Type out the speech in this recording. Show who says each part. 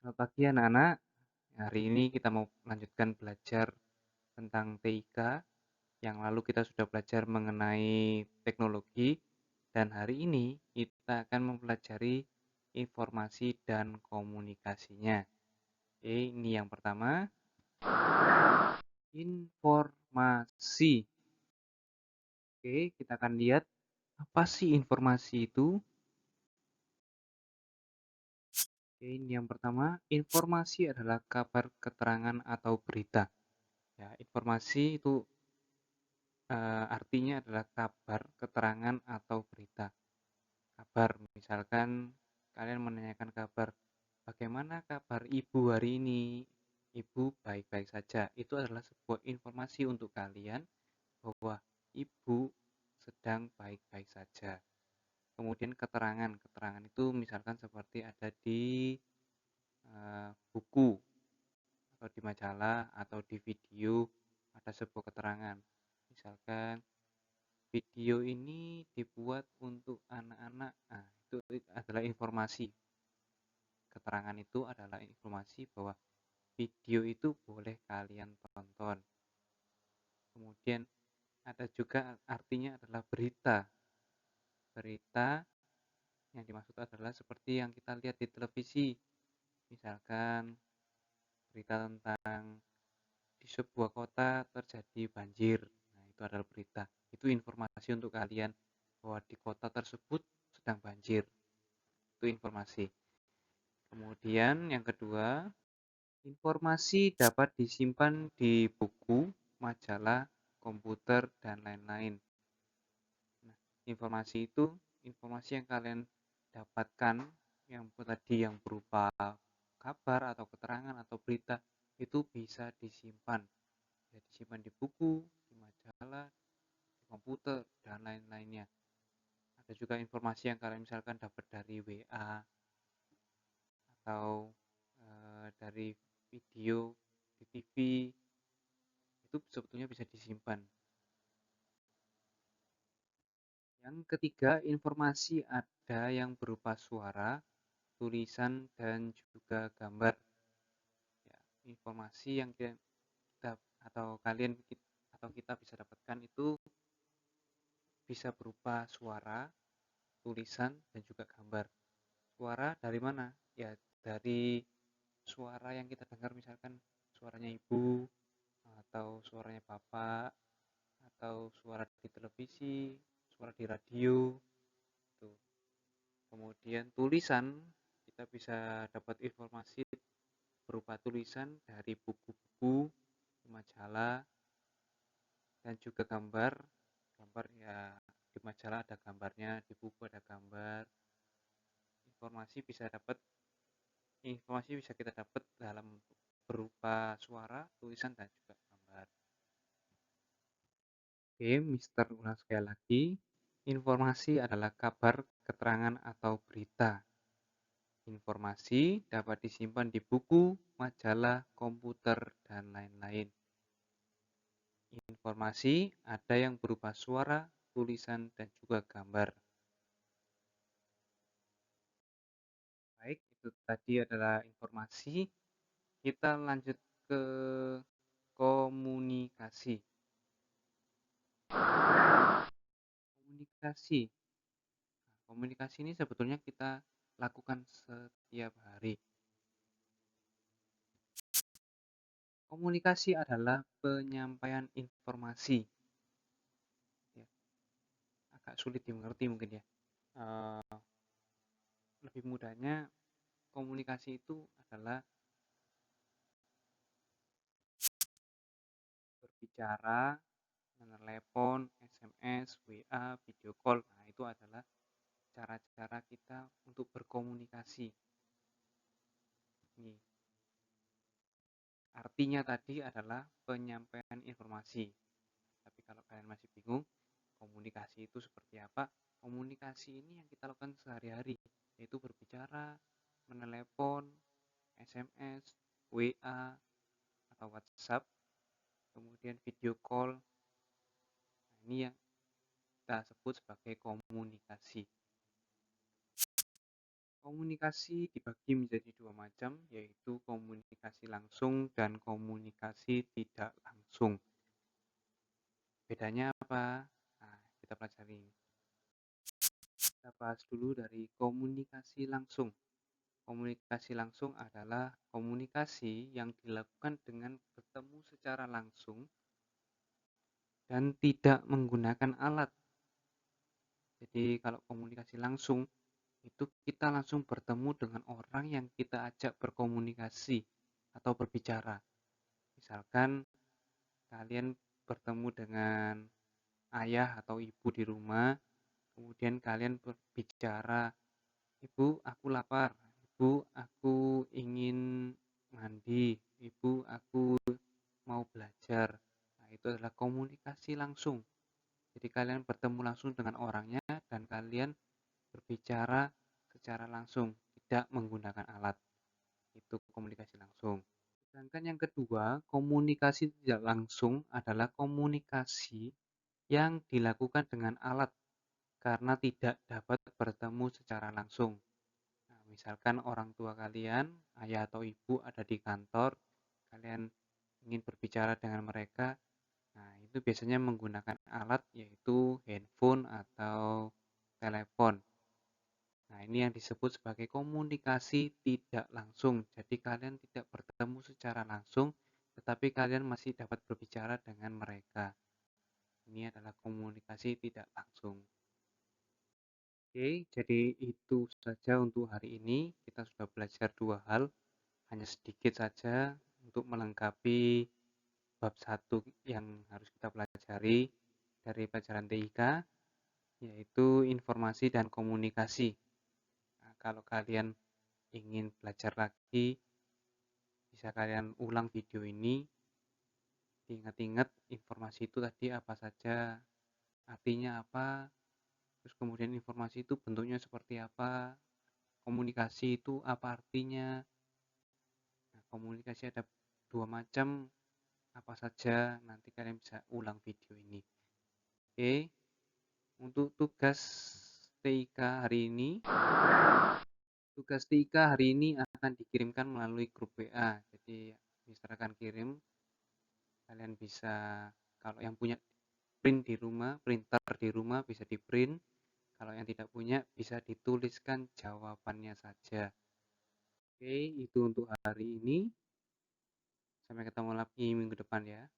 Speaker 1: Selamat pagi anak-anak. Hari ini kita mau melanjutkan belajar tentang TIK. Yang lalu kita sudah belajar mengenai teknologi dan hari ini kita akan mempelajari informasi dan komunikasinya. Oke, ini yang pertama, informasi. Oke, kita akan lihat apa sih informasi itu. Oke, ini yang pertama, informasi adalah kabar, keterangan, atau berita. Ya, informasi itu artinya adalah kabar, keterangan, atau berita. Kabar, misalkan kalian menanyakan kabar, bagaimana kabar ibu hari ini? Ibu baik-baik saja. Itu adalah sebuah informasi untuk kalian bahwa ibu sedang baik-baik saja. Kemudian keterangan, keterangan itu misalkan seperti ada di buku atau di majalah atau di video ada sebuah keterangan. Misalkan video ini dibuat untuk anak-anak. Nah, itu adalah informasi. Keterangan itu adalah informasi bahwa video itu boleh kalian tonton. Kemudian ada juga artinya adalah berita. Berita yang dimaksud adalah seperti yang kita lihat di televisi. Misalkan berita tentang di sebuah kota terjadi banjir. Nah, itu adalah berita. Itu informasi untuk kalian bahwa di kota tersebut sedang banjir. Itu informasi. Kemudian yang kedua, informasi dapat disimpan di buku, majalah, komputer, dan lain-lain. Nah, informasi itu informasi yang kalian dapatkan yang tadi yang berupa kabar atau keterangan atau berita itu bisa disimpan. Bisa disimpan di buku, di majalah, di komputer, dan lain-lainnya. Ada juga informasi yang kalian misalkan dapat dari WA atau dari video di TV, itu sebetulnya bisa disimpan. Yang ketiga, informasi ada yang berupa suara, tulisan, dan juga gambar. Ya, informasi yang kita atau kalian atau kita bisa dapatkan itu bisa berupa suara, tulisan, dan juga gambar. Suara dari mana? Ya, dari suara yang kita dengar, misalkan suaranya ibu, atau suaranya bapak, atau suara di televisi, suara di radio. Tuh. Kemudian tulisan, kita bisa dapat informasi berupa tulisan dari buku-buku, majalah, dan juga gambar. Gambar ya di majalah ada gambarnya, di buku ada gambar. Informasi bisa kita dapat dalam berupa suara, tulisan, dan juga gambar. Oke, Mister ulang sekali lagi. Informasi adalah kabar, keterangan, atau berita. Informasi dapat disimpan di buku, majalah, komputer, dan lain-lain. Informasi ada yang berupa suara, tulisan, dan juga gambar. Baik, itu tadi adalah informasi. Kita lanjut ke komunikasi. Komunikasi. Komunikasi ini sebetulnya kita lakukan setiap hari. Komunikasi adalah penyampaian informasi. Ya, agak sulit dimengerti mungkin ya. Lebih mudahnya, komunikasi itu adalah berbicara, menelepon, SMS, WA, video call. Nah, itu adalah cara-cara kita untuk berkomunikasi. Ini artinya tadi adalah penyampaian informasi. Tapi kalau kalian masih bingung, komunikasi itu seperti apa? Komunikasi ini yang kita lakukan sehari-hari, yaitu berbicara, menelepon, SMS, WA, atau WhatsApp, kemudian video call. Nah, ini yang kita sebut sebagai komunikasi. Komunikasi dibagi menjadi dua macam, yaitu komunikasi langsung dan komunikasi tidak langsung. Bedanya apa? Nah, kita pelajari. Kita bahas dulu dari komunikasi langsung. Komunikasi langsung adalah komunikasi yang dilakukan dengan bertemu secara langsung dan tidak menggunakan alat. Jadi kalau komunikasi langsung, itu kita langsung bertemu dengan orang yang kita ajak berkomunikasi atau berbicara. Misalkan kalian bertemu dengan ayah atau ibu di rumah, kemudian kalian berbicara, "Ibu, aku lapar. Ibu, aku ingin mandi. Ibu, aku mau belajar." Nah, itu adalah komunikasi langsung. Jadi kalian bertemu langsung dengan orangnya dan kalian berbicara secara langsung, tidak menggunakan alat. Itu komunikasi langsung. Sedangkan yang kedua, komunikasi tidak langsung adalah komunikasi yang dilakukan dengan alat karena tidak dapat bertemu secara langsung. Nah, misalkan orang tua kalian, ayah atau ibu ada di kantor, kalian ingin berbicara dengan mereka, nah itu biasanya menggunakan alat yaitu handphone atau telepon. Nah, ini yang disebut sebagai komunikasi tidak langsung. Jadi kalian tidak bertemu secara langsung, tetapi kalian masih dapat berbicara dengan mereka. Ini adalah komunikasi tidak langsung. Oke, jadi itu saja untuk hari ini. Kita sudah belajar dua hal, hanya sedikit saja untuk melengkapi bab 1 yang harus kita pelajari dari pelajaran TIK, yaitu informasi dan komunikasi. Nah, kalau kalian ingin belajar lagi, bisa kalian ulang video ini, diingat-ingat informasi itu tadi apa saja, artinya apa, terus kemudian informasi itu bentuknya seperti apa, komunikasi itu apa artinya. Nah, komunikasi ada dua macam, apa saja, nanti kalian bisa ulang video ini. Oke, untuk tugas TIK hari ini, akan dikirimkan melalui grup WA. Jadi Mister akan kirim, kalian bisa, kalau yang punya printer di rumah bisa di print, kalau yang tidak punya bisa dituliskan jawabannya saja. Oke, itu untuk hari ini. Sampai ketemu lagi minggu depan ya.